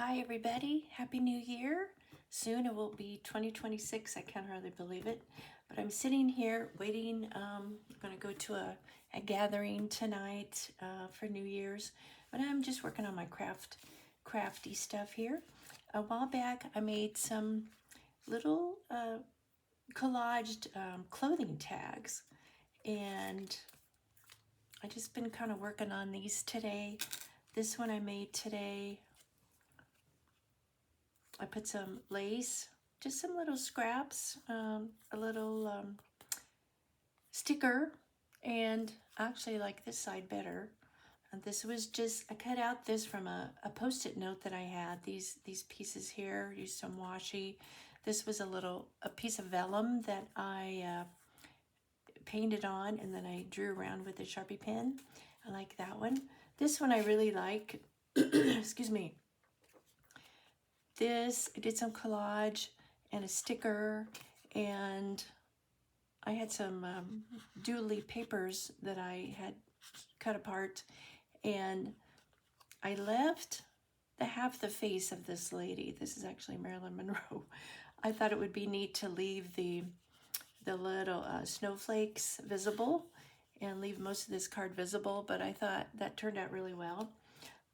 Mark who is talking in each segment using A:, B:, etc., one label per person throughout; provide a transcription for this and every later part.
A: Hi everybody, Happy New Year. Soon it will be 2026, I can't hardly believe it. But I'm sitting here waiting, I'm going to go to a gathering tonight for New Year's. But I'm just working on my crafty stuff here. A while back I made some little collaged clothing tags. And I just been kind of working on these today. This one I made today. I put some lace, just some little scraps, a little sticker, and actually like this side better. And this was just, I cut out this from a Post-it note that I had. These pieces here, used some washi. This was a piece of vellum that I painted on, and then I drew around with a Sharpie pen. I like that one. This one I really like. Excuse me. This, I did some collage and a sticker, and I had some doodly papers that I had cut apart, and I left half the face of this lady. This is actually Marilyn Monroe. I thought it would be neat to leave the little snowflakes visible and leave most of this card visible, but I thought that turned out really well.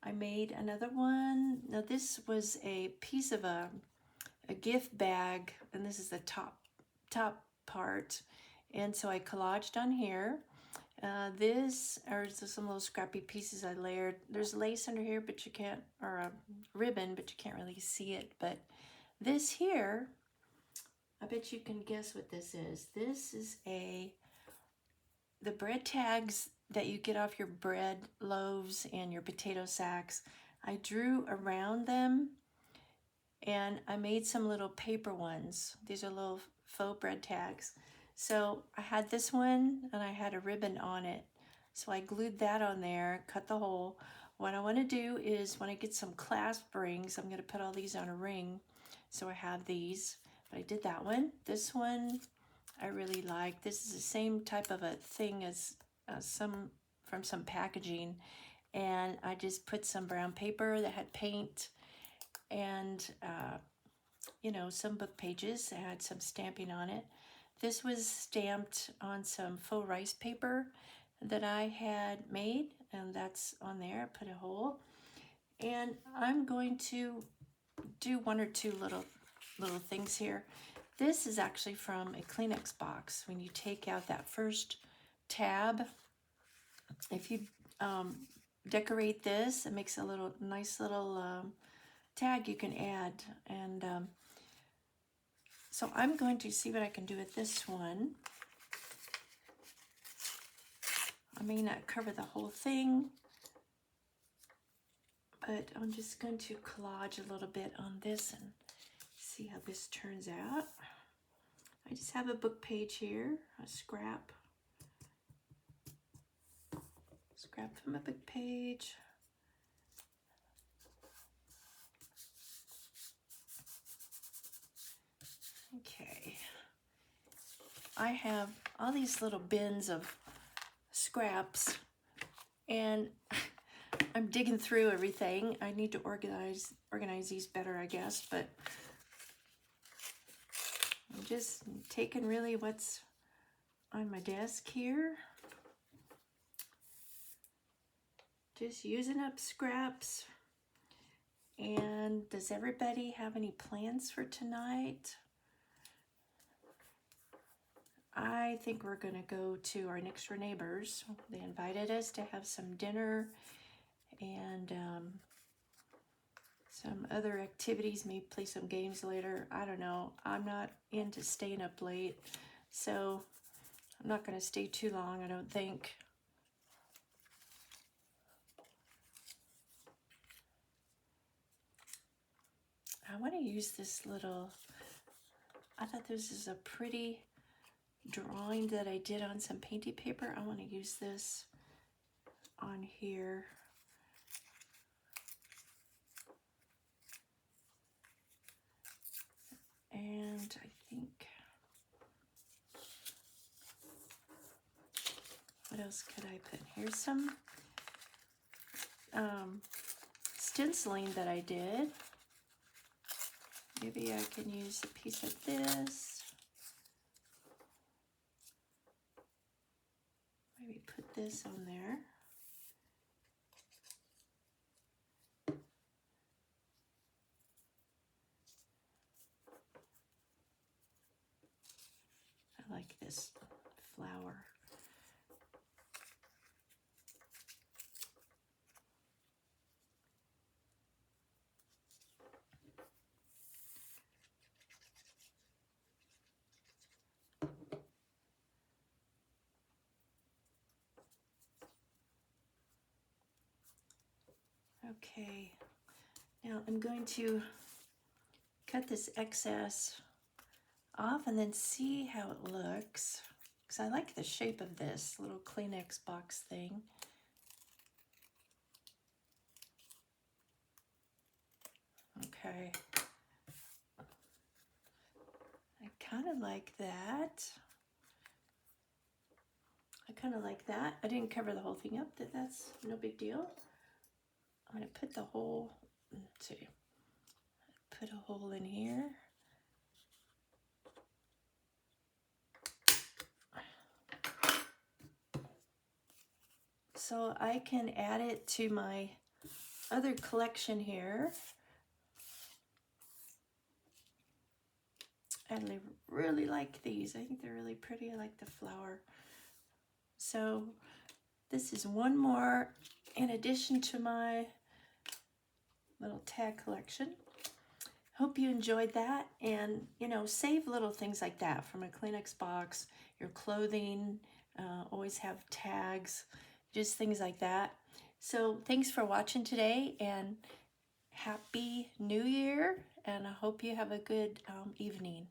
A: I made another one. Now this was a piece of a gift bag, and this is the top part, and so I collaged on here. This are some little scrappy pieces I layered. There's lace under here, but you can't, or a ribbon, but you can't really see it. But this here, I bet you can guess what this is. This is the bread tags that you get off your bread loaves and your potato sacks. I drew around them, and I made some little paper ones. These are little faux bread tags. So I had this one, and I had a ribbon on it. So I glued that on there, cut the hole. What I want to do is, when I get some clasp rings, I'm going to put all these on a ring. So I have these, but I did that one. This one I really like. This is the same type of a thing as from some packaging, and I just put some brown paper that had paint and you know, some book pages that had some stamping on it. This was stamped on some faux rice paper that I had made, and that's on there. Put a hole, and I'm going to do one or two little things here. This is actually from a Kleenex box. When you take out that first tab, if you decorate this, it makes a nice little tag you can add. And so I'm going to see what I can do with this one. I may not cover the whole thing, but I'm just going to collage a little bit on this and see how this turns out. I just have a book page here, a scrap from a book page. Okay, I have all these little bins of scraps, and I'm digging through everything. I need to organize these better, I guess, but I'm just taking really what's on my desk here. Just using up scraps. And does everybody have any plans for tonight? I think we're gonna go to our next door neighbors. They invited us to have some dinner and some other activities, maybe play some games later. I don't know. I'm not into staying up late, so I'm not gonna stay too long, I don't think. I want to use this little, I thought this is a pretty drawing that I did on some painty paper. I want to use this on here. And I think, what else could I put? Here's some stenciling that I did. Maybe I can use a piece of this. Maybe put this on there. I like this flower. Okay, now I'm going to cut this excess off and then see how it looks, because I like the shape of this little Kleenex box thing. Okay, I kind of like that. I didn't cover the whole thing up, that's no big deal. I'm going to put the hole, let's see, put a hole in here. So I can add it to my other collection here. And I really like these. I think they're really pretty. I like the flower. So this is one more in addition to my little tag collection. Hope you enjoyed that, and you know, save little things like that from a Kleenex box, your clothing, always have tags, just things like that. So thanks for watching today, and Happy New Year, and I hope you have a good evening.